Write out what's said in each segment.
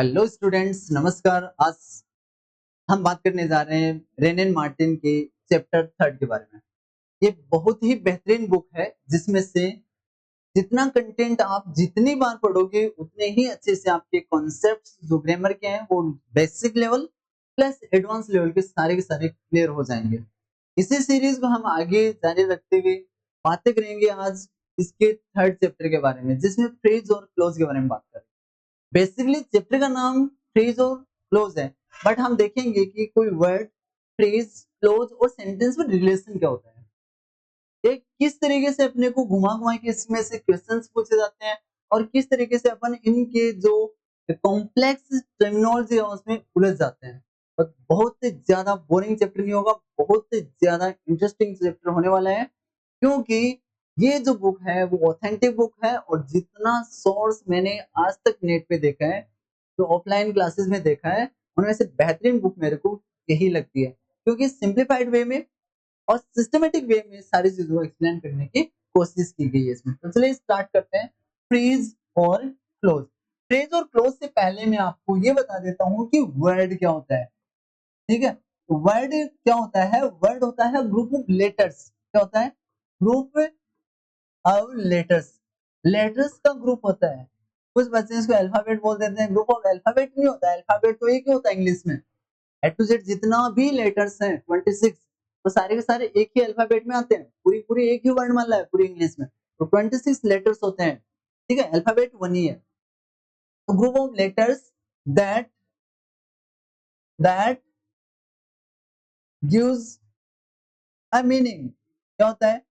Hello students, नमस्कार। आज हम बात करने जा रहे हैं रेनेन मार्टिन के चैप्टर 3 के बारे में। ये बहुत ही बेहतरीन बुक है जिसमें से जितना कंटेंट आप जितनी बार पढ़ोगे उतने ही अच्छे से आपके कॉन्सेप्ट्स जो ग्रामर के हैं वो basic level plus advance level के सारे क्लियर हो जाएंगे। इसी सीरीज को हम आगे जारी रखते हुए बातें करेंगे आज इसके 3rd चैप्टर के बारे में, जिसमें फ्रेज और क्लोज के बारे में बात करेंगे। बेसिकली चैप्टर का नाम फ्रेज और क्लोज है, बट हम देखेंगे कि कोई वर्ड, फ्रेज, क्लोज और सेंटेंस में रिलेशन क्या होता है, ये किस तरीके से अपने को घुमा घुमा के इसमें से क्वेश्चंस पूछे जाते हैं और किस तरीके से अपन इनके जो कॉम्प्लेक्स टर्मिनोलॉजी है उसमें उलझ जाते हैं। और बहुत ही ज्यादा बोरिंग चैप्टर नहीं होगा, बहुत ही ज्यादा इंटरेस्टिंग चैप्टर होने वाला है, क्योंकि ये जो बुक है वो ऑथेंटिक बुक है और जितना सोर्स मैंने आज तक नेट पे देखा है, जो ऑफलाइन क्लासेस में देखा है, उनमें से बेहतरीन बुक मेरे को यही लगती है, क्योंकि सिंप्लीफाइड वे में और सिस्टमेटिक वे में सारी चीजों को एक्सप्लेन करने की कोशिश की गई है इसमें। तो चलिए स्टार्ट करते हैं फ्रेज और क्लोज। फ्रेज और क्लोज से पहले मैं आपको ये बता देता हूँ कि वर्ड क्या होता है। ठीक है, वर्ड क्या होता है? वर्ड होता है ग्रुप ऑफ लेटर्स। क्या होता है? Group of letters. लेटर्स का ग्रुप होता है। कुछ बच्चे इसको अल्फाबेट बोल देते हैं, ग्रुप ऑफ अल्फाबेट नहीं होता है। अल्फाबेट तो एक ही होता है इंग्लिश में, ए टू जेड जितना भी लेटर्स हैं 26, तो सारे के सारे एक ही अल्फाबेट में आते हैं। पूरी पूरी एक ही वर्णमाला है पूरी इंग्लिश में, तो 26 लेटर्स होते हैं। ठीक है, अल्फाबेट वन ही है। तो group of letters that that gives a meaning. क्या होता है?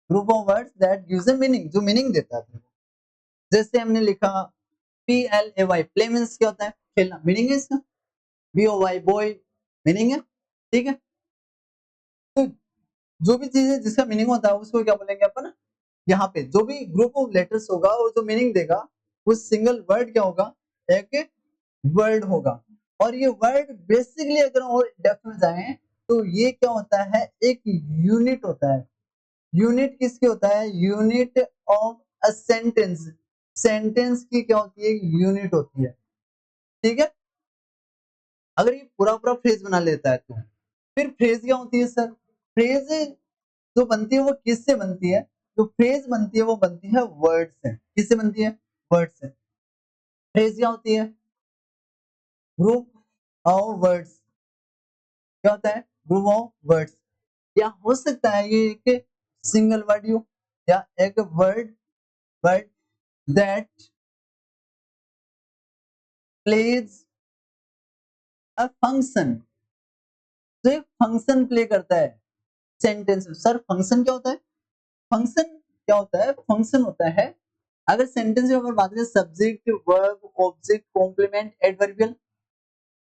Group of words that gives a meaning, जो मीनिंग देता है। जैसे हमने लिखा PLAY, प्ले मींस क्या होता है? खेलना, मीनिंग है इसका। BOY बॉय, मीनिंग है। ठीक है, तो जो भी चीज है जिसका मीनिंग होता है उसको क्या बोलेंगे अपन? यहाँ पे जो भी ग्रुप ऑफ लेटर्स होगा और जो मीनिंग देगा वो सिंगल वर्ड क्या होगा? एक वर्ड होगा। और ये वर्ड बेसिकली अगर और डेप्थ में जाएं तो ये क्या होता है? एक यूनिट होता है। यूनिट किसकी होता है? Unit of a sentence. Sentence की क्या होती है? यूनिट होती है। ठीक है, अगर ये पूरा पूरा फ्रेज बना लेता है तो फिर फ्रेज क्या होती है सर? फ्रेज जो बनती है वो किससे बनती है? जो फ्रेज बनती है वो बनती है वर्ड से। किससे बनती है? वर्ड से। फ्रेज क्या होती है? Group of words. क्या होता है? Group of words. या हो सकता है ये एक सिंगल वर्ड हो, या एक word word that plays a function, तो एक फंक्शन प्ले करता है सेंटेंस में। सर फंक्शन क्या होता है? फंक्शन क्या होता है? फंक्शन होता है, अगर सेंटेंस में अगर बात करें, subject, verb, object, complement, adverbial,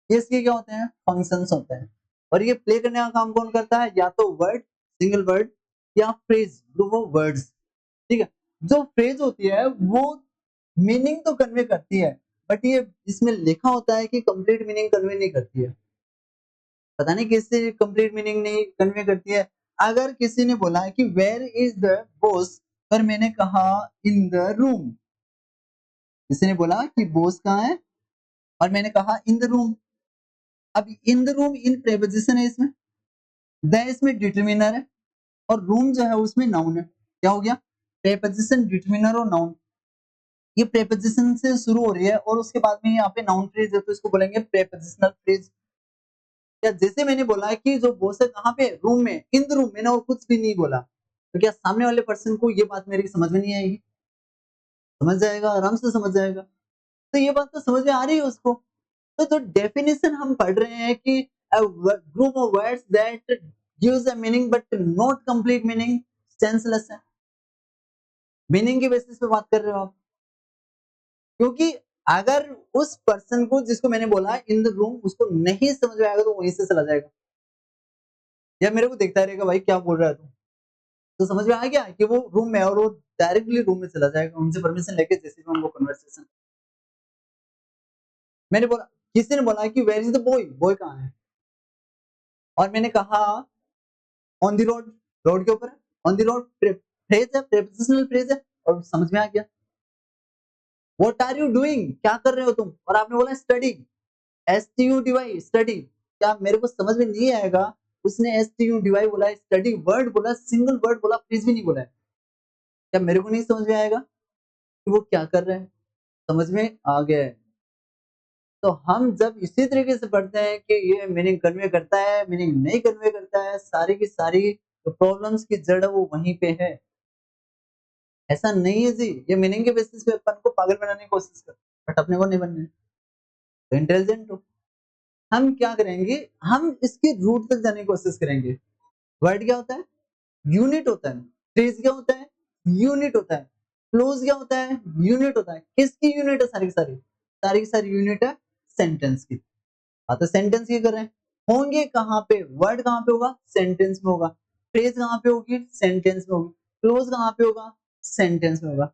ये इसके क्या होते हैं? फंक्शंस होते हैं। और ये प्ले करने का काम कौन करता है? या तो वर्ड, सिंगल वर्ड, या फ्रेज, ग्रुप ऑफ वर्ड्स। ठीक है, जो फ्रेज होती है वो मीनिंग तो कन्वे करती है, बट ये इसमें लिखा होता है कि कंप्लीट मीनिंग कन्वे नहीं करती है। पता नहीं किससे कंप्लीट मीनिंग नहीं कन्वे करती है। अगर किसी ने बोला कि वेयर इज द बॉस, पर मैंने कहा इन द रूम। किसी ने बोला कि बॉस कहाँ है और मैंने कहा इन द रूम। अब in the room in preposition है इसमें, द इसमें डिटरमिनर है, और रूम जो है उसमें नाउन है। क्या हो गया? प्रेपोजिशन, डिटरमिनर और नाउन। ये प्रेपोजिशन से शुरू हो रही है और उसके बाद में यहाँ पे नाउन फ्रेज है, तो इसको बोलेंगे प्रेपोजिशनल फ्रेज। या जैसे मैंने बोला है कि जो बॉस है कहाँ पे? रूम में, इन द रूम। मैंने और कुछ भी नहीं बोला, तो क्या सामने वाले पर्सन को ये बात मेरी समझ में नहीं आएगी? समझ जाएगा, आराम से समझ जाएगा। तो ये बात तो समझ में आ रही है उसको। तो जो डेफिनेशन हम पढ़ रहे हैं कि group of words that gives a meaning but not complete meaning, senseless है। मीनिंग के बेसिस पे बात कर रहे हो आप, क्योंकि अगर उस पर्सन को जिसको मैंने बोला इन द रूम उसको नहीं समझ में आएगा तो वहीं से चला जाएगा, या मेरे को देखता रहेगा भाई क्या बोल रहा है तू। तो समझ में आ गया कि वो रूम में है और वो डायरेक्टली रूम में चला जाएगा उनसे परमिशन लेके, जैसे भी उनको कन्वर्सेशन। मैंने बोला, किसी ने बोला कि where is the boy, boy कहाँ है, और मैंने कहा ऑन द रोड, रोड के ऊपर है। ऑन द रोड फ्रेज है, प्रेपोजिशनल फ्रेज है, और समझ में आ गया। व्हाट आर यू डूइंग, क्या कर रहे हो तुम, और आपने बोला स्टडी, STUDY स्टडी, क्या मेरे को समझ में नहीं आएगा, उसने STUDY बोला है, स्टडी वर्ड बोला, सिंगल वर्ड बोला, फ्रेज भी नहीं बोला है, क्या मेरे को नहीं समझ में आएगा कि वो क्या कर रहे हैं? समझ में आ गया है। तो हम जब इसी तरीके से पढ़ते हैं कि ये मीनिंग कन्वे करता है, मीनिंग नहीं कन्वे करता है, सारी की सारी जो प्रॉब्लम्स की जड़ है वो वहीं पे है। ऐसा नहीं है जी, ये मीनिंग के बेसिस पे अपन को पागल बनाने की कोशिश कर, बट अपने को नहीं बनना है, तो इंटेलिजेंट हो। हम क्या करेंगे, हम इसके रूट तक जाने की कोशिश करेंगे। वर्ड क्या होता है? यूनिट होता है। फ्रेज क्या होता है? यूनिट होता है। क्लोज क्या होता है? यूनिट होता है। किसकी यूनिट है? सारी की सारी, सारी की सारी यूनिट है सेंटेंस की। हाँ, तो सेंटेंस की कर रहे हैं, होंगे कहाँ पे, वर्ड कहाँ पे होगा? सेंटेंस में होगा। फ्रेज कहाँ पे होगी? सेंटेंस में होगी। क्लोज कहाँ पे होगा? सेंटेंस में होगा।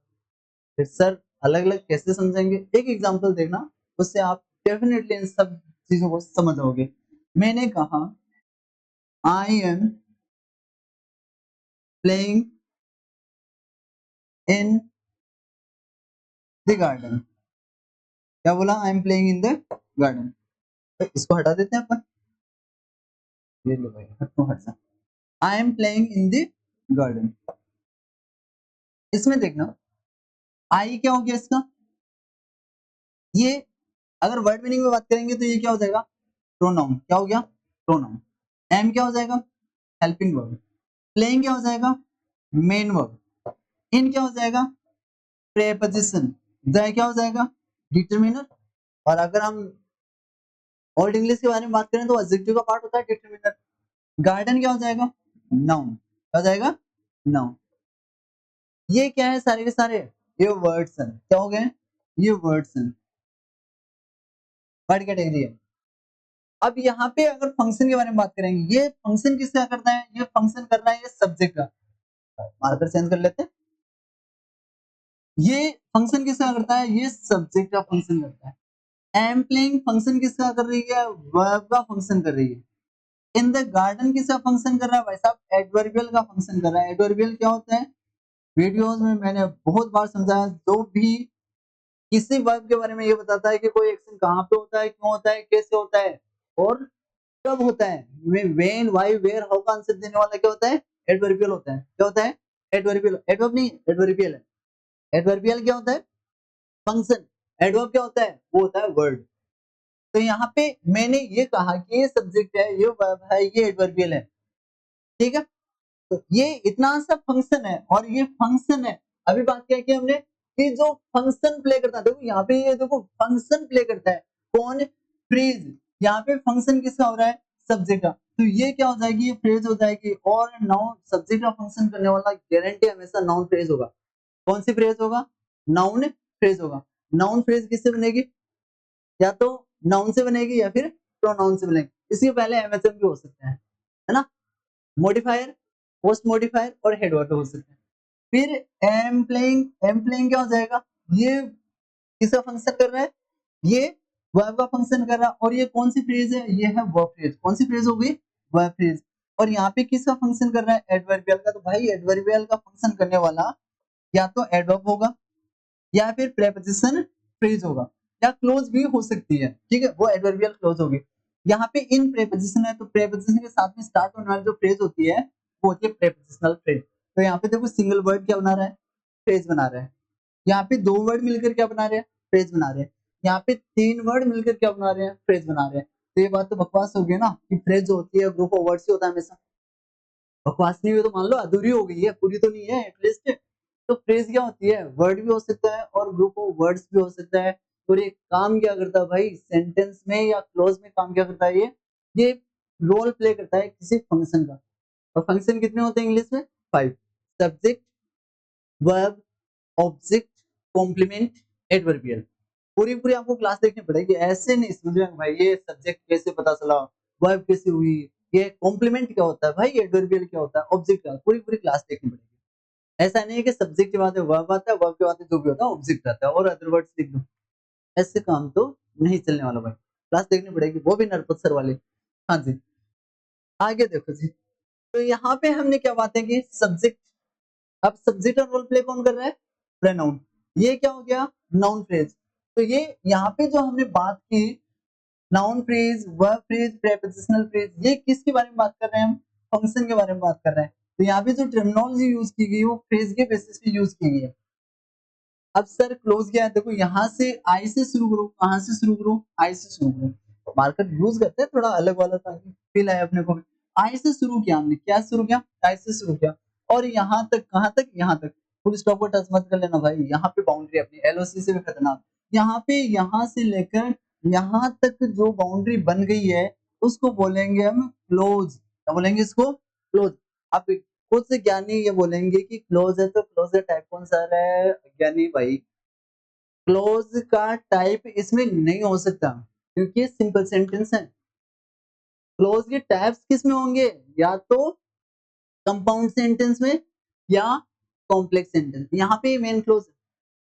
फिर सर अलग अलग कैसे समझेंगे? एक एग्जांपल देखना, उससे आप डेफिनेटली इन सब चीजों को समझ जाओगे। मैंने कहा I am playing in the garden. क्या बोला? I am playing in the garden. तो इसको हटा देते हैं अपन, ये लो भाई, हट सा। I am playing in the garden, इसमें देखना आई क्या हो गया इसका, ये अगर वर्ड मीनिंग में बात करेंगे तो ये क्या हो जाएगा? प्रोनाउन। क्या हो गया? प्रोनाउन। एम क्या हो जाएगा? Helping verb. प्लेइंग क्या हो जाएगा? Main verb. इन क्या हो जाएगा? प्रेपोजिशन। द क्या हो जाएगा? डिटरमिनर। और अगर हम ओल्ड इंग्लिश के बारे में बात करें तो एडजेक्टिव का पार्ट होता है डिटरमिनर। गार्डन क्या हो जाएगा? नाउन। क्या हो जाएगा? नाउन। ये क्या है? सारे के सारे ये वर्ड्स हैं। क्या हो गए? ये वर्ड्स हैं, वर्ड कैटेगरी है। अब यहाँ पे अगर फंक्शन के बारे में बात करेंगे, ये फंक्शन किसका करता है? ये फंक्शन कर रहा है ये सब्जेक्ट का। मार्कर चेंज कर लेते हैं। ये फंक्शन किसका करता है? ये सब्जेक्ट का फंक्शन करता है। एम प्लेइंग फंक्शन किसका कर रही है? वर्ब का फंक्शन कर रही है। इन द गार्डन किसका फंक्शन कर रहा है? भाई साहब एडवर्बियल का फंक्शन कर रहा है। एडवर्बियल क्या होता है? वीडियोस में मैंने बहुत बार समझाया, जो भी किसी वर्ब के बारे में ये बताता है कि कोई एक्शन कहाँ पे होता है, क्यों होता है, कैसे होता है और कब होता है, व्हेन, व्हाई, वेयर, हाउ का आंसर देने वाला क्या होता है? एडवर्बियल होता है। क्या होता है? एडवर्बियल। एडवर्ब नहीं, एडवर्बियल है। एडवर्बियल क्या होता है? फंक्शन। एडवर्ब क्या होता है? वो होता है वर्ड। तो यहाँ पे मैंने ये कहा कि ये सब्जेक्ट है, ये वर्ब है, ये एडवर्बियल है। ठीक है, तो ये इतना सा फंक्शन है और ये फंक्शन है। अभी बात क्या की हमने कि जो फंक्शन प्ले करता है, देखो यहाँ पे ये देखो फंक्शन प्ले करता है कौन? फ्रेज। यहाँ पे फंक्शन किसका हो रहा है? सब्जेक्ट का। तो ये क्या हो जाएगी? ये फ्रेज हो जाएगी। और नाउन सब्जेक्ट का फंक्शन करने वाला गारंटी हमेशा नाउन फ्रेज होगा। कौन सी फ्रेज होगा? नाउन फ्रेज होगा। नाउन फ्रेज किससे बनेगी? या तो नाउन से बनेगी या फिर प्रोनाउन से बनेगी। इसके पहले एमएचएम भी हो सकते हैं, है ना? मॉडिफायर, पोस्ट मॉडिफायर और हेड वर्ड हो सकते हैं। फिर एम प्लेइंग क्या हो जाएगा? ये किसका फंक्शन कर रहा है? ये वर्ब का फंक्शन कर रहा है। और ये कौन सी फ्रेज है? ये है वर्ब फ्रेज। कौन सी फ्रेज हो गई? Verb phrase. और यहाँ पे किसका फंक्शन कर रहा है? एडवर्बियल का। तो भाई एडवर्बियल का फंक्शन करने वाला या तो एडवर्ब होगा या फिर प्रेपोजिशन फ्रेज होगा या क्लोज भी हो सकती है। ठीक है, वो एडवर्बियल क्लोज होगी। यहाँ पे इन प्रेपोजिशन है, तो प्रेपोजिशन के साथ में स्टार्ट होने वाली जो फ्रेज होती है वो होती है प्रेपोजिशनल फ्रेज। तो यहाँ पे देखो सिंगल वर्ड क्या बना रहा है? फ्रेज बना रहा है। यहाँ पे दो वर्ड मिलकर क्या बना रहे हैं? फ्रेज बना रहे हैं। यहाँ पे तीन वर्ड मिलकर क्या बना रहे हैं? फ्रेज बना रहे हैं। तो ये बात तो बकवास हो गई ना कि फ्रेज जो होती है ग्रुप ऑफ वर्ड्स ही होता है हमेशा। बकवास नहीं हुई तो मान लो अधूरी हो गई है, पूरी तो नहीं है एटलीस्ट। तो फ्रेज क्या होती है? वर्ड भी हो सकता है और ग्रुप ऑफ वर्ड्स भी हो सकता है। और ये काम क्या करता है भाई? सेंटेंस में या क्लोज में काम क्या करता है? ये रोल प्ले करता है किसी फंक्शन का। और फंक्शन कितने होते हैं इंग्लिश में? 5। Subject, verb, object, complement, adverbial. पूरी पूरी आपको क्लास देखनी पड़ेगी, ऐसे नहीं समझ में भाई ये सब्जेक्ट कैसे पता चला, वर्ब कैसे हुई, ये कॉम्प्लीमेंट क्या होता है भाई, एडवर्बियल क्या होता है, ऑब्जेक्ट क्या, पूरी पूरी क्लास देखनी पड़ेगी। ऐसा नहीं है कि सब्जेक्ट के बाद वर्ब आता है, वर्ब के बाद जो भी होता है ऑब्जेक्ट आता है और अदर वर्ड्स लिख दो। ऐसे काम तो नहीं चलने वाला भाई, क्लास देखनी पड़ेगी, वो भी नरपत सर वाले। हाँ जी, आगे देखो जी। तो यहाँ पे हमने क्या बातें की? सब्जेक्ट। अब सब्जेक्ट और रोल प्ले कौन कर रहा है? प्रोनाउन। ये क्या हो गया? Noun phrase. तो ये यहाँ पे जो हमने बात की noun phrase, verb phrase, prepositional phrase, ये किसके बारे में बात कर रहे हैं हम? फंक्शन के बारे में बात कर रहे हैं। तो यहाँ पे जो टर्मिनोलॉजी यूज की गई वो फ्रेज के बेसिस पे यूज की गई है। अब सर क्लोज क्या है? देखो यहाँ से आई से शुरू करो, कहाँ से शुरू करो? आई से शुरू करो। मार्कर यूज करते हैं थोड़ा अलग वाला ताकि फील आए अपने को भी। आई से शुरू किया हमने, क्या शुरू किया? आई से शुरू किया और यहाँ तक, कहाँ तक? यहाँ तक। फुल स्टॉप को टच मत कर लेना भाई, यहाँ पे बाउंड्री अपनी एलओसी से भी खतरनाक। यहाँ पे यहाँ से लेकर यहाँ तक जो बाउंड्री बन गई है उसको बोलेंगे हम क्लोज। क्या बोलेंगे इसको? क्लोज। आप खुद से ज्ञानी ये बोलेंगे कि क्लोज है, तो क्लोज है टाइप कौन सा है ज्ञानी भाई? क्लोज का टाइप इसमें नहीं हो सकता क्योंकि सिंपल सेंटेंस है। क्लोज के टाइप्स किस में होंगे? या तो कंपाउंड सेंटेंस में या कॉम्प्लेक्स सेंटेंस। यहाँ पे मेन क्लोज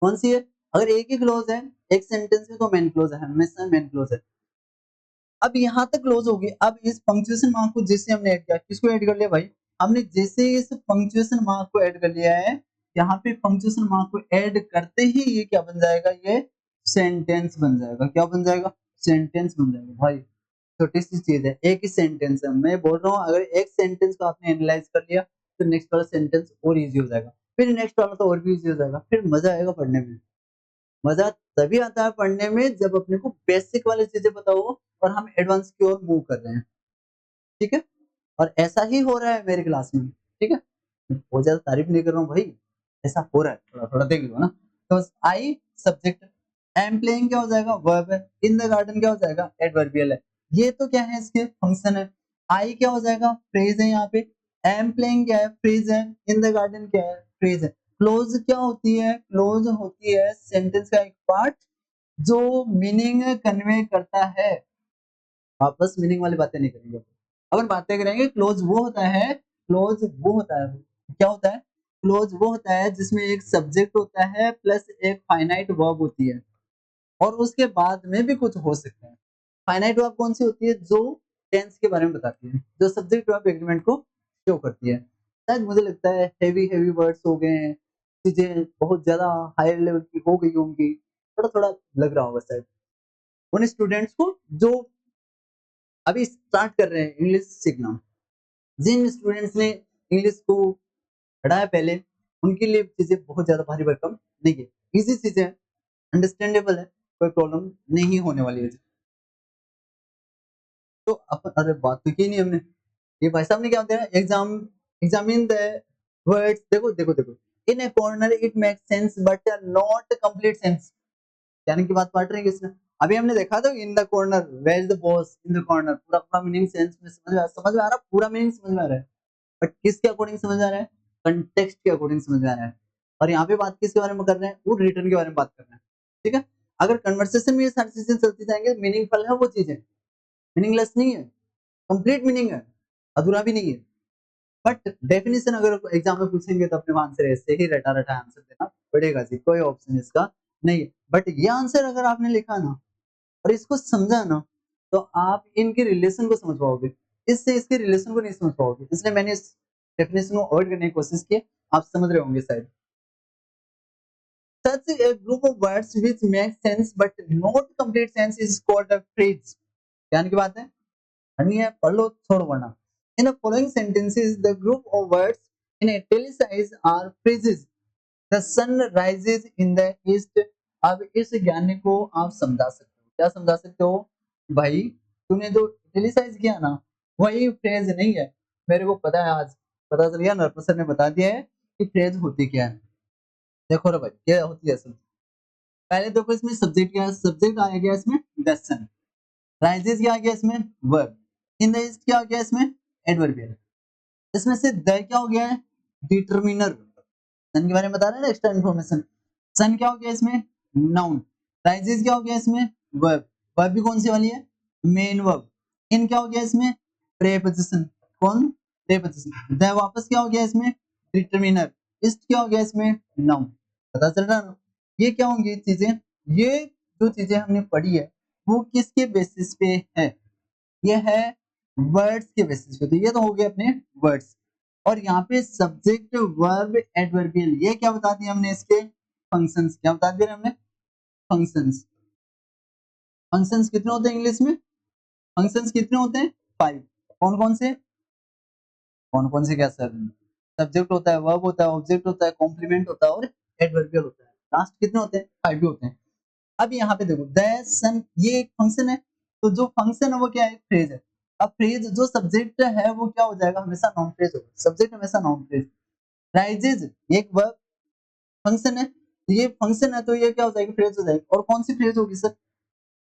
कौन सी है? अगर एक ही क्लोज है एक सेंटेंस में तो मेन क्लोज है, हमेशा मेन क्लोज है। अब यहाँ तक क्लोज होगी। अब इस पंक्चुएशन मार्क को जैसे हमने ऐड किया, किसको ऐड कर लिया भाई? हमने जैसे इस पंक्चुएशन मार्क को ऐड कर लिया है, यहाँ पे पंक्चुएशन मार्क को ऐड करते ही ये क्या बन जाएगा? ये सेंटेंस बन जाएगा। क्या बन जाएगा? सेंटेंस बन जाएगा भाई। छोटी सी चीज है, एक ही सेंटेंस है। मैं बोल रहा हूँ अगर एक सेंटेंस को आपने एनालाइज कर लिया तो नेक्स्ट वाला सेंटेंस और इजी हो जाएगा, फिर नेक्स्ट वाला तो और भी इजी हो जाएगा, फिर मजा आएगा पढ़ने में। मजा तभी आता है पढ़ने में जब अपने को बेसिक वाली चीजें पता हो और हम एडवांस की ओर मूव कर रहे हैं। ठीक है, और ऐसा ही हो रहा है मेरी क्लास में। ठीक है, बहुत ज्यादा तारीफ नहीं कर रहा हूँ भाई, ऐसा हो रहा है, थोड़ा थोड़ा देख लो ना। तो आई सब्जेक्ट, एम प्लेइंग क्या हो जाएगा? वर्ब है। इन द गार्डन क्या हो जाएगा? एडवर्बियल है। ये तो क्या है? इसके फंक्शन है। आई क्या हो जाएगा? फ्रेज है यहाँ पे। एम प्लेइंग क्या है? फ्रेज है। इन द गार्डन क्या है? फ्रेज है। क्लोज क्या होती है? क्लोज होती है सेंटेंस का एक पार्ट जो मीनिंग कन्वे करता है। वापस मीनिंग वाली बातें नहीं करेंगे, अपन बातें करेंगे क्लोज वो होता है। क्लोज वो होता है, क्या होता है? क्लोज वो होता है जिसमें एक सब्जेक्ट होता है प्लस एक फाइनाइट वर्ब होती है और उसके बाद में भी कुछ हो सकता है। फाइनाइट वर्ब कौन सी होती है? जो टेंस के बारे में बताती है, जो सब्जेक्ट वर्ब एग्रीमेंट को शो करती है। शायद मुझे लगता है हेवी हेवी वर्ड्स हो गए हैं, चीजें बहुत ज्यादा हायर लेवल की हो गई होंगी, थोड़ा थोड़ा लग रहा होगा शायद उन स्टूडेंट्स को जो अभी स्टार्ट कर रहे हैं इंग्लिश सीखना। जिन स्टूडेंट्स ने इंग्लिश को पढ़ा है पहले, उनके लिए चीजें बहुत ज्यादा भारी भरकम नहीं है, इजी चीजें अंडरस्टैंडेबल है, कोई प्रॉब्लम नहीं होने वाली है। तो अपन, अरे बात तो की नहीं हमने। ये भाई साहब ने क्या होता है? Examine the words. देखो देखो देखो, in a corner it makes sense but not complete sense. यानी कि बात पढ़ रहे हैं किसने? अभी हमने देखा था in the corner, where is the boss in the corner, पूरा पूरा मीनिंग सेंस में समझ में आ रहा, पूरा मीनिंग समझ में आ रहा है। बट किसके अकॉर्डिंग समझ में आ रहा है? कंटेक्स्ट के अकॉर्डिंग समझ में आ रहा है। और यहाँ पे बात किसके बारे में कर रहे हैं? वो रिटर्न के बारे में बात कर रहे हैं। ठीक है, अगर कन्वर्सेशन में ये सारी चीजें चलती जाएंगे, मीनिंगफुल है वो चीजें, मीनिंगलेस नहीं है, कंप्लीट मीनिंग है, अधूरा भी नहीं है। बट डेफिनेशन अगर एग्जाम में पूछेंगे तो अपने आंसर ऐसे ही रटा रटा आंसर देना पड़ेगा जी, कोई ऑप्शन इसका नहीं है। बट ये आंसर अगर आपने लिखा ना और इसको समझा ना तो आप इनके रिलेशन को समझ पाओगे, इससे इसके रिलेशन को नहीं समझ पाओगे। इसलिए मैंने इस डेफिनेशन को अवॉइड करने की कोशिश की, आप समझ रहे होंगे शायद। Such a group of words which make sense but not complete sense is called a phrase. ध्यान की बात है, पढ़नी है पढ़ लो, छोड़ो वरना। In the following sentences, the group of words in italicized are phrases. The sun rises in the east. अब इस ज्ञान को आप समझा सकते हो, क्या समझा सकते हो भाई? तूने जो इटैलिसाइज किया ना वही फ्रेज नहीं है, मेरे को पता है, आज पता चल गया, नरपत सर ने बता दिया है कि फ्रेज होती क्या है। देखो रे भाई क्या होती है असल। पहले देखो इसमें सब्जेक्ट क्या है? सब्जेक्ट आ गया इसमें द सन। राइजेस क्या आ गया इसमें? वर्ब। इन द ईस्ट क्या आ गया इसमें? एडवर्बियल। इसमें से द क्या हो गया है? डिटरमिनर। सन के बारे में बता रहे हैं ना, एक्स्ट्रा इन्फॉर्मेशन। सन क्या हो गया इसमें? नाउन। राइजेस क्या हो गया इसमें? वर्ब। वर्ब भी कौन सी वाली है? Main verb. इन क्या हो गया इसमें? प्रेपोजिशन। कौन? प्रेपोजिशन। द वापस क्या हो गया इसमें? डिटरमिनर। ईस्ट क्या हो गया इसमें? नाउन। पता चल रहा है? ये क्या होंगी चीजें? ये जो चीजें हमने पढ़ी है वो किसके बेसिस पे है? ये है वर्ड्स के बेसिस पे। तो ये तो हो गए अपने वर्ड्स। और यहाँ पे सब्जेक्ट वर्ब एडवर्बियल, ये क्या बता दिया हमने? इसके फंक्शंस क्या बता दिए हमने? फंक्शंस। फंक्शंस कितने होते हैं इंग्लिश में? फंक्शंस कितने होते हैं? 5। कौन कौन से? कौन कौन से क्या सर? सब्जेक्ट होता है, वर्ब होता है, ऑब्जेक्ट होता है, कॉम्प्लीमेंट होता है और एडवर्बियल होता है। लास्ट कितने होते हैं? 5 ही होते हैं। अब यहाँ पे देखो द सन, ये एक फंक्शन है, तो जो फंक्शन है वो क्या है? फ्रेज है। अब फ्रेज जो सब्जेक्ट है वो क्या हो जाएगा? हमेशा नाउन फ्रेज होगा। सब्जेक्ट हमेशा नाउन फ्रेज। राइजेज एक वर्ब फंक्शन है, तो ये फंक्शन है तो ये क्या हो जाएगी? फ्रेज हो जाएगी। और कौन सी फ्रेज होगी सर?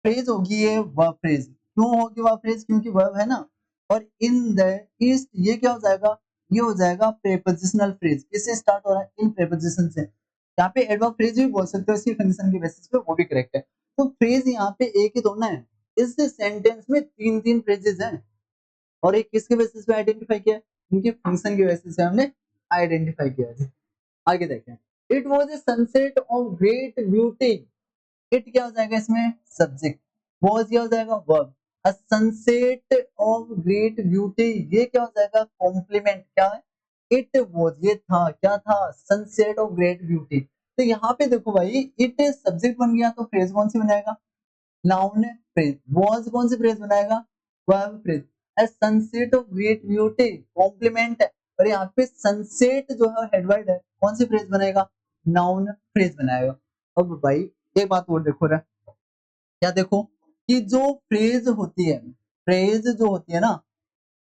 फ्रेज होगी ये वर्ब फ्रेज। क्यों होगी वर्ब फ्रेज? क्योंकि वर्ब है ना। और इन द ईस्ट ये क्या हो जाएगा? ये हो जाएगा प्रेपोजिशनल फ्रेज। किससे स्टार्ट हो रहा है? इन प्रेपोजिशन से। यहाँ पे एडवर्ब फ्रेज भी बोल सकते हो इसकी फंक्शन के बेसिस पे, वो भी करेक्ट है। तो फ्रेज यहाँ पे एक ही थोड़ा है, इस सेंटेंस में तीन तीन फ्रेजेस हैं। और एक किसके बेसिस पे आइडेंटिफाई किया? इनके फंक्शन के बेसिस पे हमने आइडेंटिफाई किया है। आगे देखें। It was a sunset of great beauty. It क्या हो जाएगा इसमें? सब्जेक्ट। वॉज क्या हो जाएगा? Verb. A sunset of great beauty ये क्या हो जाएगा? कॉम्प्लीमेंट। क्या है? इट वॉज ये था, क्या था? Sunset of great beauty. तो यहाँ पे देखो भाई, इट सब्जेक्ट बन गया तो फ्रेज कौन सी बनाएगा? Noun phrase. वॉज कौन सी फ्रेज बनाएगा? Verb phrase. A sunset of great beauty complement है, और यहाँ पे सनसेट जो है हेडवर्ड है, कौन सी फ्रेज बनाएगा? नाउन फ्रेज बनाएगा। अब भाई एक बात और देखो रे, क्या देखो कि जो फ्रेज होती है, फ्रेज जो होती है ना,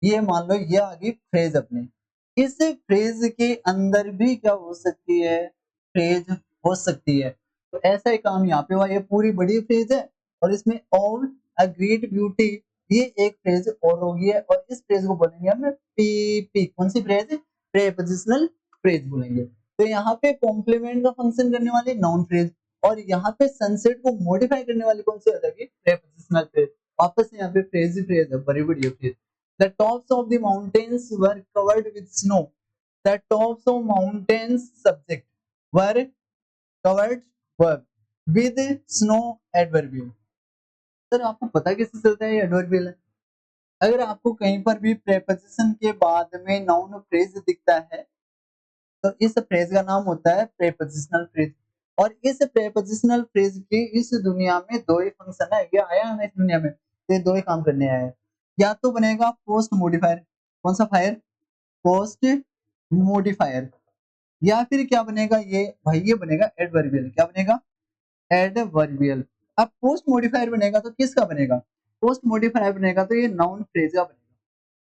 ये मान लो ये आ गई फ्रेज अपनी। इस फ्रेज के अंदर भी क्या हो सकती है? फ्रेज हो सकती है। तो ऐसा ही काम यहाँ पे हुआ, ये पूरी बड़ी फ्रेज है और इसमें ऑल अ ग्रेट ब्यूटी ये एक फ्रेज और होगी है, और इस फ्रेज को बोलेंगे हम पीपी। कौन सी फ्रेज? प्रेपोजिशनल फ्रेज बोलेंगे। तो यहाँ पे कॉम्प्लीमेंट का फंक्शन करने वाली नाउन फ्रेज, और यहाँ पे सनसेट को मॉडिफाई करने वाली कौन सी आ जाएगी? Prepositional phrase. वापस से यहाँ पे फ्रेज ही फ्रेज है, बड़ी बड़ी phrase. The tops of the mountains were covered with snow. The tops of mountains subject were covered verb with snow adverbial. Sir आपको पता कैसे चलता है ये एडवर्बियल है? अगर आपको कहीं पर भी प्रेपोजिशन के बाद में नाउन फ्रेज दिखता है तो इस फ्रेज का नाम होता है प्रेपोजिशनल फ्रेज। और इस प्रेपोजिशनल फ्रेज की इस दुनिया में दो ही फंक्शन है। ये आया हमें इस दुनिया में, ये दो ही काम करने आया है। या तो बनेगा पोस्ट मॉडिफायर। कौन सा फायर? Post modifier. या फिर क्या बनेगा? ये भाई ये बनेगा एडवर्बियल। क्या बनेगा? एडवर्बियल। अब पोस्ट मॉडिफायर बनेगा तो किसका बनेगा? पोस्ट मॉडिफायर बनेगा तो ये नाउन फ्रेज का बनेगा।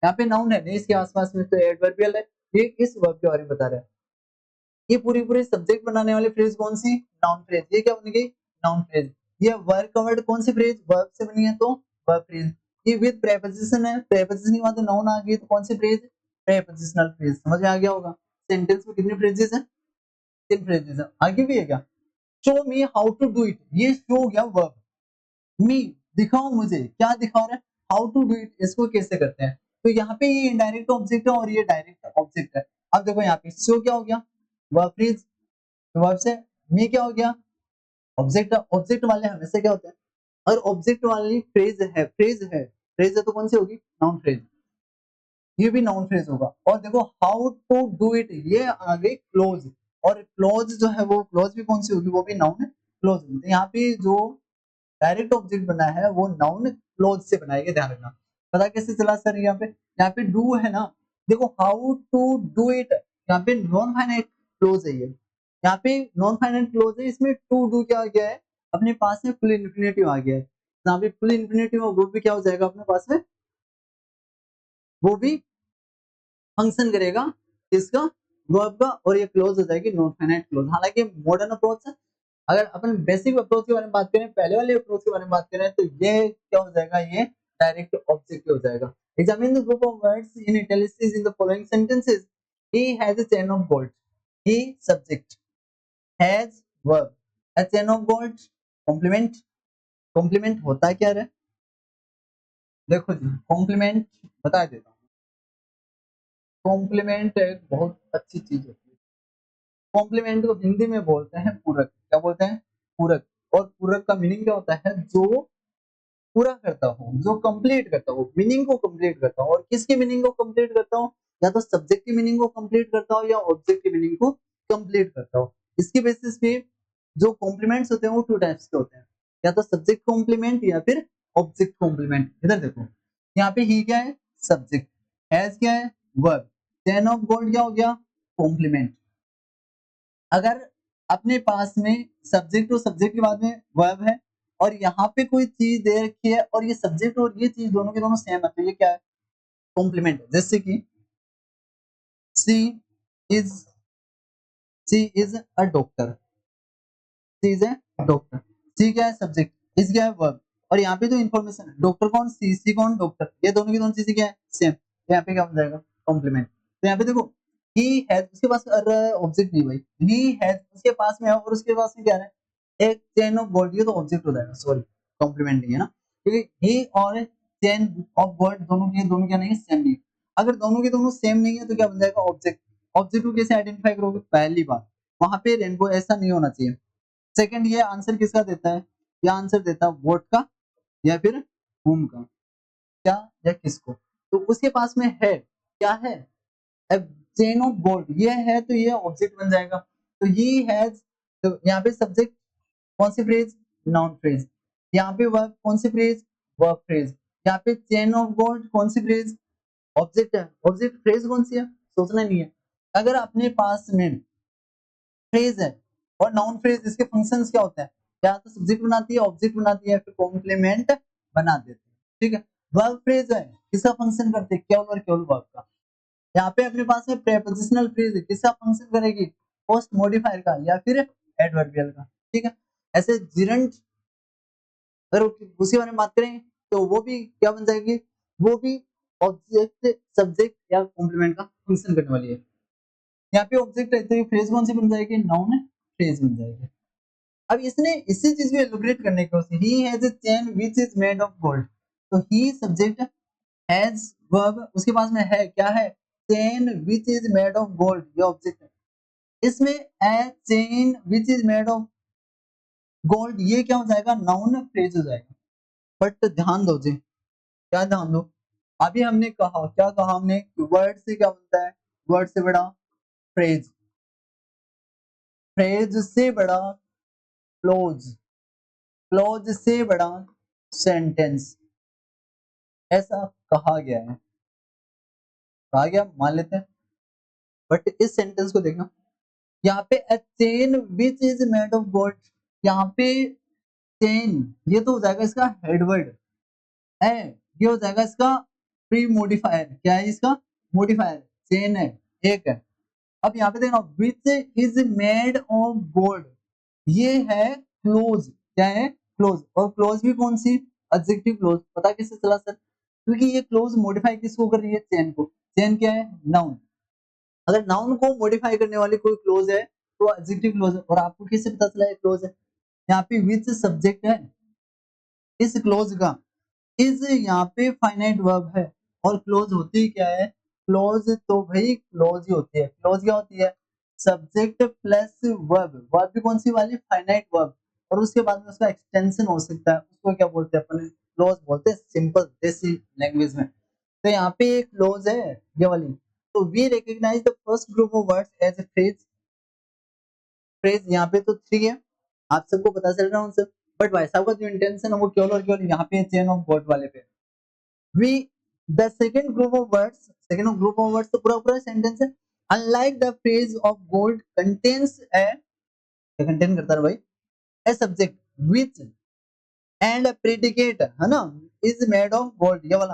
यहाँ पे नाउन है नहीं इसके आसपास में, तो एडवर्बियल है। ये इस वर्ब के बारे में बता रहा है। ये पूरी पूरी सब्जेक्ट बनाने वाली फ्रेज कौन सी? Noun phrase. ये क्या बन गई? Noun phrase. ये वर्ब कवर्ड कौन सी फ्रेज? वर्ब से बनी है तो वर्ब फ्रेज। ये विद प्रेपोजिशन है, प्रेपोजिशन के बाद नाउन आ गई तो कौन सी फ्रेज? Prepositional phrase. समझ में आ गया होगा। सेंटेंस में कितनी फ्रेजेस हैं? 3 फ्रेजेस हैं। आगे भी है क्या? Show me how to do it, ये शो हो गया वर्ब। मी दिखाओ मुझे, क्या दिखा रहा है? हाउ टू डू इट, इसको कैसे करते हैं। तो यहाँ पे ये इनडायरेक्ट ऑब्जेक्ट है और ये डायरेक्ट ऑब्जेक्ट है। अब देखो यहाँ पे शो क्या हो गया? Verb phrase. वर्ब से मी क्या हो गया? ऑब्जेक्ट। ऑब्जेक्ट वाले हमेशा क्या होते हैं? और ऑब्जेक्ट वाली फ्रेज है, फ्रेज है, फ्रेज है तो कौन सी होगी? Noun phrase. ये भी नाउन फ्रेज होगा। और देखो हाउ टू डू इट, ये आ गई क्लोज। और क्लोज जो है वो क्लोज भी कौन सी होगी? वो भी नाउन क्लोज। तो यहाँ पे जो डायरेक्ट ऑब्जेक्ट बना है वो नाउन क्लोज से बनाएगा, ध्यान रखना। पता कैसे चला सर? यहाँ पे डू है ना, देखो हाउ टू डू इट, यहाँ पे नॉन फाइनाइट क्लोज है। ये यहाँ पे नॉन फाइनाइट क्लोज है, इसमें टू डू क्या आ गया है? अपने पास में फुल इन्फिनेटिव आ गया है। यहाँ पे फुल इन्फिनेटिव वो भी क्या हो जाएगा अपने पास में? वो भी फंक्शन करेगा किसका? वर्ब का। और ये क्लोज हो जाएगी नॉन फाइनाइट क्लोज। हालांकि मॉडर्न अप्रोच है, अगर अपन बेसिक अप्रोच के बारे में बात करें, पहले वाले अप्रोच के बारे में बात करें, तो ये क्या हो जाएगा? ये डायरेक्ट ऑब्जेक्ट हो जाएगा। Examine the group of words in italics in the following sentences. He has a chain of gold. He subject, has verb, a chain of gold complement. Complement होता क्या है? देखो जी, कॉम्प्लीमेंट बता देता हूँ। कॉम्प्लीमेंट एक बहुत अच्छी चीज होती है। कॉम्प्लीमेंट को हिंदी में बोलते हैं पूरक। क्या बोलते हैं? पूरक। और पूरक का मीनिंग क्या होता है? जो पूरा करता हूँ, जो कंप्लीट करता हूँ, मीनिंग को कंप्लीट करता हूँ। और किसकी मीनिंग को कंप्लीट करता हूँ? या तो सब्जेक्ट की मीनिंग को कंप्लीट करता हूँ या ऑब्जेक्ट की मीनिंग को कंप्लीट करता हूँ। इसकी बेसिस पे जो कॉम्प्लीमेंट्स होते हैं वो 2 टाइप्स के होते हैं, या तो सब्जेक्ट कॉम्प्लीमेंट या फिर ऑब्जेक्ट कॉम्प्लीमेंट। इधर देखो, यहाँ पे ही क्या है, सब्जेक्ट, हैज क्या है, वर्ब, चेन ऑफ गोल्ड क्या हो गया, कॉम्प्लीमेंट। अगर अपने पास में सब्जेक्ट और सब्जेक्ट के बाद में वर्ब है और यहाँ पे कोई चीज दे रखी है और ये सब्जेक्ट और ये चीज दोनों के दोनों सेम है, तो ये क्या है, कॉम्प्लीमेंट। जैसे कि she is she is a doctor, she is a doctor, she क्या है, सब्जेक्ट, इज क्या है, वर्ब, और यहाँ पे जो इन्फॉर्मेशन है, डॉक्टर कौन, सी कौन, डॉक्टर, ये दोनों की दोनों चीजें क्या है, सेम, तो यहाँ पे क्या बन जाएगा, कॉम्प्लीमेंट। तो यहाँ पे देखो, ही हैज, उसके पास ऑब्जेक्ट नहीं भाई, ही हैज उसके पास में है और उसके पास में क्या है, एक चेन ऑफ गोल्ड, ये तो ऑब्जेक्ट हो जाएगा, सॉरी कॉम्प्लीमेंट नहीं है ना, क्योंकि ही और चेन ऑफ गोल्ड दोनों क्या नहीं है, सेम नहीं है। अगर दोनों के दोनों सेम नहीं है तो क्या बन जाएगा, ऑब्जेक्ट। ऑब्जेक्ट को कैसे आइडेंटिफाई करोगे, पहली बात वहां पे रेनबो ऐसा नहीं होना चाहिए। सेकंड, ये आंसर किसका देता है, या आंसर देता है वोट का या फिर हुम का, क्या या किसको, तो उसके पास में है, क्या है, चेन ऑफ गोल्ड, ये है तो ये ऑब्जेक्ट बन जाएगा। तो ही हैज, तो यहाँ पे सब्जेक्ट कौन सी फ्रेज, नाउन फ्रेज, यहाँ पे वर्ब कौन सी फ्रेज, वर्ब फ्रेज, यहाँ पे चेन ऑफ गोल्ड कौन सी फ्रेज, ऑब्जेक्ट है, ऑब्जेक्ट फ्रेज कौन सी है, सोचना नहीं है। अगर अपने पास में फ्रेज है और नाउन फ्रेज, इसके फंक्शंस क्या होते हैं, या तो सब्जेक्ट बनाती है, ऑब्जेक्ट बनाती है, फिर कॉम्प्लीमेंट बना देती है, ठीक है। वर्ब फ्रेज है, किसका फंक्शन करते हैं, केवल और केवल वर्ब का। यहाँ पे अपने पास में प्रेपोजिशनल फ्रेज है, किसका फंक्शन करेगी, पोस्ट मॉडिफायर का या फिर एडवर्बियल का, ठीक है। ऐसे जिरंट, अगर उसी बारे में बात करें तो वो भी क्या बन जाएगी, वो भी ऑब्जेक्ट, सब्जेक्ट या कॉम्प्लीमेंट का फंक्शन करने वाली है। यहाँ पे ऑब्जेक्ट है तो ये फ्रेज कौन सी बन जाएगी, नाउन फ्रेज बन जाएगी। अब इसने इसी चीज को एलोबरेट करने की कोशिश, ही has a chain which is made of gold, तो ही सब्जेक्ट, हैज वर्ब, उसके पास में है, क्या है, chain which is made of gold, ये ऑब्जेक्ट है। इसमें a chain which is made of gold, ये क्या हो जाएगा, नाउन फ्रेज हो जाएगा। बट ध्यान दो जी, क्या ध्यान दो, अभी हमने कहा, क्या कहा हमने, वर्ड से क्या बनता है, वर्ड से बड़ा फ्रेज, फ्रेज से बड़ा क्लोज, क्लोज से बड़ा सेंटेंस, ऐसा कहा गया है, कहा गया, मान लेते हैं। बट इस सेंटेंस को देखना, यहाँ पे a chain which is made of gold, यहाँ पे चेन, ये तो हो जाएगा इसका हेडवर्ड है, ये हो जाएगा इसका प्री मोडिफायर, क्या है इसका मोडिफायर, चेन है, एक है। अब यहाँ पे देखना, which is made of gold, ये है क्लोज, क्या है, क्लोज, और क्लोज भी कौन सी, एडजेक्टिव क्लोज, पता कैसे चला सर, क्योंकि ये क्लोज मॉडिफाई किसको कर रही है, चेन को, चेन क्या है, नाउन। अगर नाउन को मॉडिफाई करने वाली कोई क्लोज है तो एडजेक्टिव क्लोज है, और आपको कैसे पता चला ये क्लोज है, यहाँ पे विच सब्जेक्ट है, इस क्लोज का इज यहाँ पे फाइनाइट वर्ब है, और क्लोज होती क्या है, क्लोज तो भाई क्लोज ही होती है, क्लोज क्या होती है, सब्जेक्ट प्लस वर्ब, वर्ब भी कौन सी वाली, फाइनाइट वर्ब, और उसके बाद में उसका एक्सटेंशन हो सकता है, उसको क्या बोलते हैं अपन, क्लोज बोलते हैं, सिंपल देसी लैंग्वेज में। तो यहाँ पे एक क्लोज है ये वाली, तो we recognise the first group of words as a phrase, phrase यहाँ पे तो थ्री है, आप सबको पता चल रहा है, बट भाई साहब का जो इंटेंशन है वो केवल और केवल यहाँ पे चेन ऑफ वर्ड वाले पे। We the second group of words, second group of words तो पूरा पूरा सेंटेंस है, unlike the phrase of gold contains a, क्या कंटेन करता है भाई, a subject which and a predicate, है ना, is made of gold, ये वाला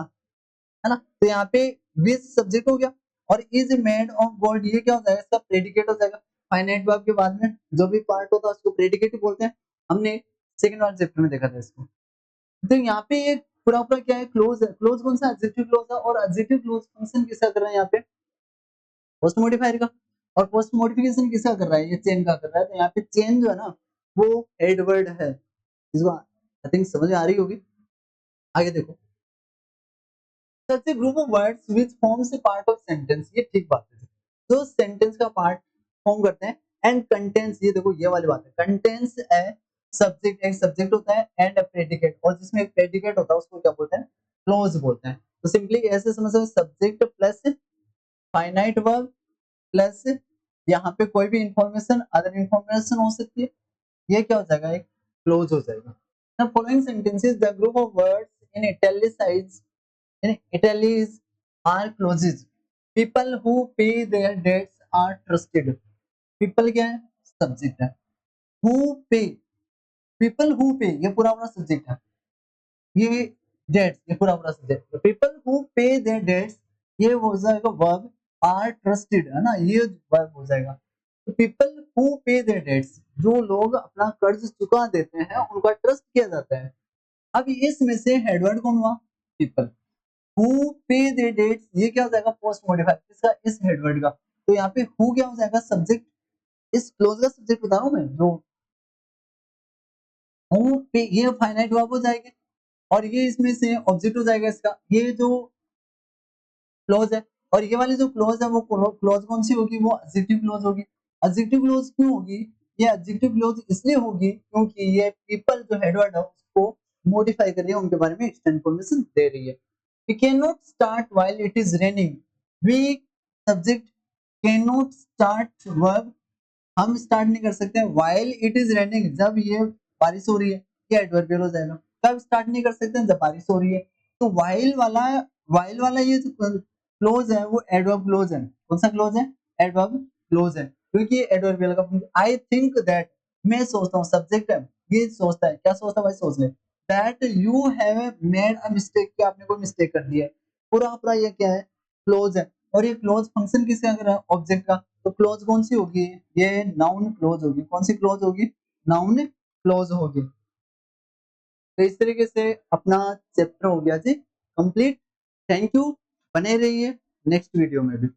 है ना, तो यहाँ पे which सब्जेक्ट हो गया और is made of gold, ये क्या हो जाएगा, इसका प्रेडिकेट हो जाएगा। फाइनाइट वर्ब के बाद में जो भी पार्ट होता है उसको प्रेडिकेट ही बोलते हैं, हमने सेकंड वाले चैप्टर में देखा था इसको। तो यहाँ पे एक पूरा पूरा क्या है, क्लोज है, क्लोज कौन सा, एडजेक्टिव क्लोज है, और एडजेक्टिव क्लोज फंक्शन किसका कर रहा है यहाँ पे, पोस्ट मॉडिफायर का, और पोस्ट मॉडिफिकेशन किसका कर रहा है, ये चेन का कर रहा है, तो यहाँ पे चेन जो है ना वो एडवर्ड है, इसको आई थिंक समझ में आ रही होगी। आगे देखो, such a group of words which forms a part of sentence, ये ठीक बात है, जो सेंटेंस का पार्ट फॉर्म करते हैं, एंड कंटेंस, ये देखो ये वाली बात है, कंटेंस है सब्जेक्ट, एक सब्जेक्ट होता है एंड अ प्रेडिकेट, और जिसमें एक प्रेडिकेट होता है उसको क्या बोलते हैं, क्लोज बोलते हैं। तो सिंपली ऐसे समझ सकते, subject plus finite verb plus यहाँ पे कोई भी इंफॉर्मेशन, अदर इंफॉर्मेशन हो सकती है, ये क्या हो जाएगा, एक क्लोज हो जाएगा। Now following sentences, the group of words in italics are clauses. People who pay their debts are trusted. People क्या है, सब्जेक्ट है। Who pay, people who pay ये पूरा पूरा सब्जेक्ट है। ये डेट्स ये पूरा पूरा subject. People who pay their debts ये हो जाएगा वर्ब, आर ट्रस्टेड है ना, ये वर्ब हो जाएगा। तो people who pay their debts, जो लोग अपना कर्ज चुका देते हैं उनका ट्रस्ट किया जाता है। अब इसमें से हेडवर्ड कौन हुआ, people. Who pay their debts ये क्या हो जाएगा, पोस्ट मॉडिफाइड किसका, इस हेडवर्ड का। तो यहाँ पे हु क्या हो जाएगा, सब्जेक्ट, इस क्लोज का सब्जेक्ट बता रहा हूं मैं, जो हु पे ये फाइनाइट वर्ब हो जाएगा और ये इसमें से ऑब्जेक्ट हो जाएगा इसका, ये जो क्लोज है। और ये वाली जो क्लोज है वो क्लोज कौन सी होगी, वो एडजेक्टिव क्लोज होगी। एडजेक्टिव क्लोज क्यों होगी, ये एडजेक्टिव क्लोज इसलिए होगी क्योंकि ये पीपल जो हेडवर्ड है उसको मॉडिफाई कर रही है, उनके बारे में एक्स्ट्रा इंफॉर्मेशन दे रही है। We can not start while it is raining, we subject, can not start verb, हम स्टार्ट नहीं कर सकते व्हाइल इट इज रेनिंग, जब ये बारिश हो रही है, ये एडवर्बियल हो जाएगा। कब स्टार्ट नहीं कर सकते, जब बारिश हो रही है। तो व्हाइल वाला ये जो क्लोज है वो एडवर्ब क्लोज है। कौन सा क्लोज है, एडवर्ब क्लोज है, क्योंकि ये एडवर्बियल का। आई थिंक दैट, मैं सोचता हूँ, सब्जेक्ट है, ये सोचता है, क्या सोचता है भाई, सोच ले। That you have made a mistake, कि आपने कोई मिस्टेक कर दी है। पूरा पूरा ये क्या है, क्लोज है। और ये क्लोज फंक्शन किसका कर रहा है, ऑब्जेक्ट का। तो क्लोज कौन सी होगी, ये नाउन क्लोज होगी। कौन सी क्लोज होगी, नाउन क्लोज होगी। तो इस तरीके से अपना चैप्टर हो गया जी कंप्लीट। थैंक यू, बने रहिए नेक्स्ट वीडियो में भी।